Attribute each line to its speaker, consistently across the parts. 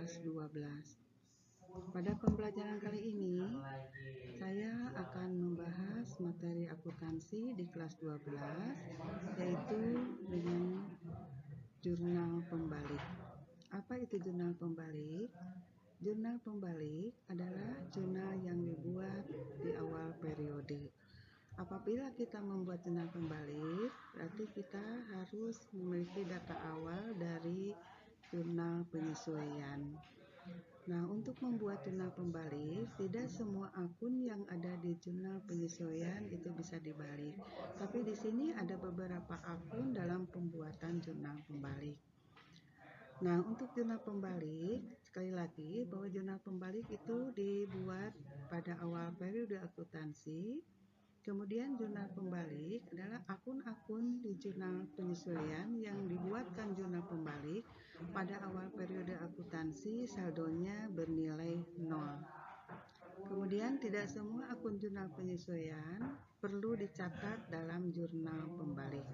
Speaker 1: kelas 12. Pada pembelajaran kali ini, saya akan membahas materi akuntansi di kelas 12, yaitu dengan jurnal pembalik. Apa itu jurnal pembalik? Jurnal pembalik adalah jurnal yang dibuat di awal periode. Apabila kita membuat jurnal pembalik, berarti kita harus memiliki data awal dari jurnal penyesuaian. Nah, untuk membuat jurnal pembalik, tidak semua akun yang ada di jurnal penyesuaian itu bisa dibalik. Tapi di sini ada beberapa akun dalam pembuatan jurnal pembalik. Nah, untuk jurnal pembalik, sekali lagi bahwa jurnal pembalik itu dibuat pada awal periode akuntansi. Kemudian jurnal pembalik adalah akun-akun di jurnal penyesuaian yang dibuatkan jurnal pembalik pada awal periode akuntansi saldonya bernilai 0. Kemudian tidak semua akun jurnal penyesuaian perlu dicatat dalam jurnal pembalik.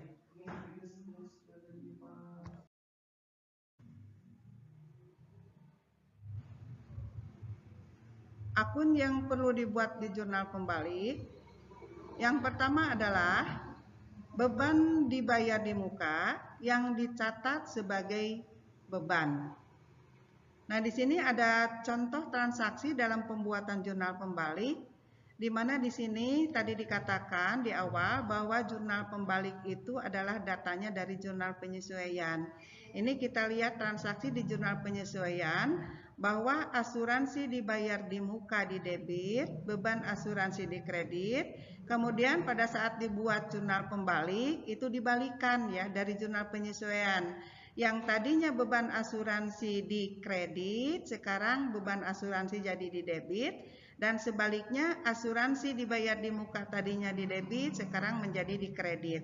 Speaker 1: Akun yang perlu dibuat di jurnal pembalik, yang pertama adalah beban dibayar di muka yang dicatat sebagai beban. Nah, di sini ada contoh transaksi dalam pembuatan jurnal pembalik, di mana di sini tadi dikatakan di awal bahwa jurnal pembalik itu adalah datanya dari jurnal penyesuaian. Ini kita lihat transaksi di jurnal penyesuaian bahwa asuransi dibayar di muka di debit, beban asuransi di kredit. Kemudian pada saat dibuat jurnal pembalik itu dibalikan ya dari jurnal penyesuaian. Yang tadinya beban asuransi di kredit, sekarang beban asuransi jadi di debit, dan sebaliknya asuransi dibayar di muka tadinya di debit, sekarang menjadi di kredit.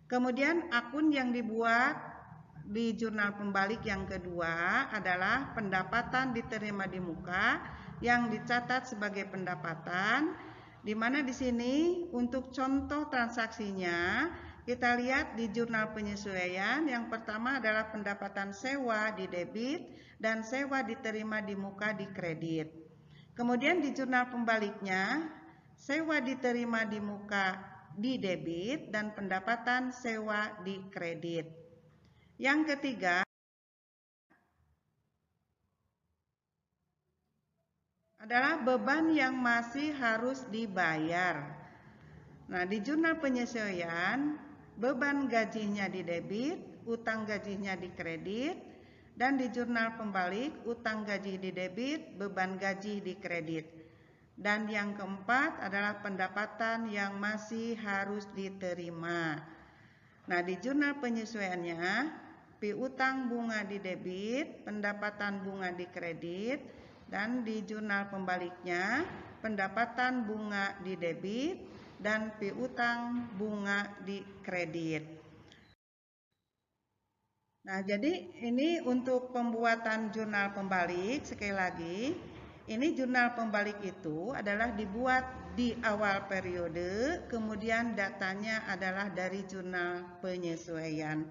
Speaker 1: Kemudian akun yang dibuat di jurnal pembalik yang kedua adalah pendapatan diterima di muka yang dicatat sebagai pendapatan, di mana di sini untuk contoh transaksinya kita lihat di jurnal penyesuaian. Yang pertama adalah pendapatan sewa di debit dan sewa diterima di muka di kredit. Kemudian di jurnal pembaliknya, sewa diterima di muka di debit dan pendapatan sewa di kredit. Yang ketiga adalah beban yang masih harus dibayar. Nah, di jurnal penyesuaian, beban gajinya di debit, utang gajinya di kredit, dan di jurnal pembalik, utang gaji di debit, beban gaji di kredit. Dan yang keempat adalah pendapatan yang masih harus diterima. Nah, di jurnal penyesuaiannya, piutang bunga di debit, pendapatan bunga di kredit, dan di jurnal pembaliknya, pendapatan bunga di debit, dan piutang bunga di kredit. Nah, jadi ini untuk pembuatan jurnal pembalik, sekali lagi, ini jurnal pembalik itu adalah dibuat di awal periode, kemudian datanya adalah dari jurnal penyesuaian.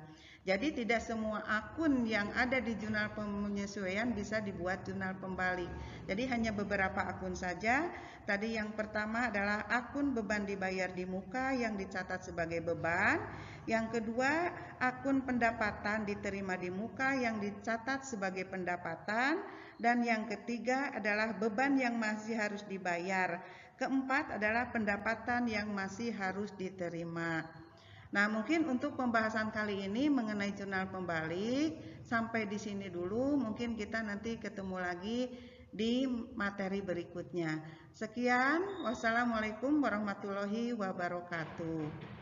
Speaker 1: Jadi tidak semua akun yang ada di jurnal penyesuaian bisa dibuat jurnal pembalik. Jadi hanya beberapa akun saja. Tadi yang pertama adalah akun beban dibayar di muka yang dicatat sebagai beban. Yang kedua, akun pendapatan diterima di muka yang dicatat sebagai pendapatan. Dan yang ketiga adalah beban yang masih harus dibayar. Keempat adalah pendapatan yang masih harus diterima. Nah, mungkin untuk pembahasan kali ini mengenai jurnal pembalik sampai di sini dulu. Mungkin kita nanti ketemu lagi di materi berikutnya. Sekian, wassalamualaikum warahmatullahi wabarakatuh.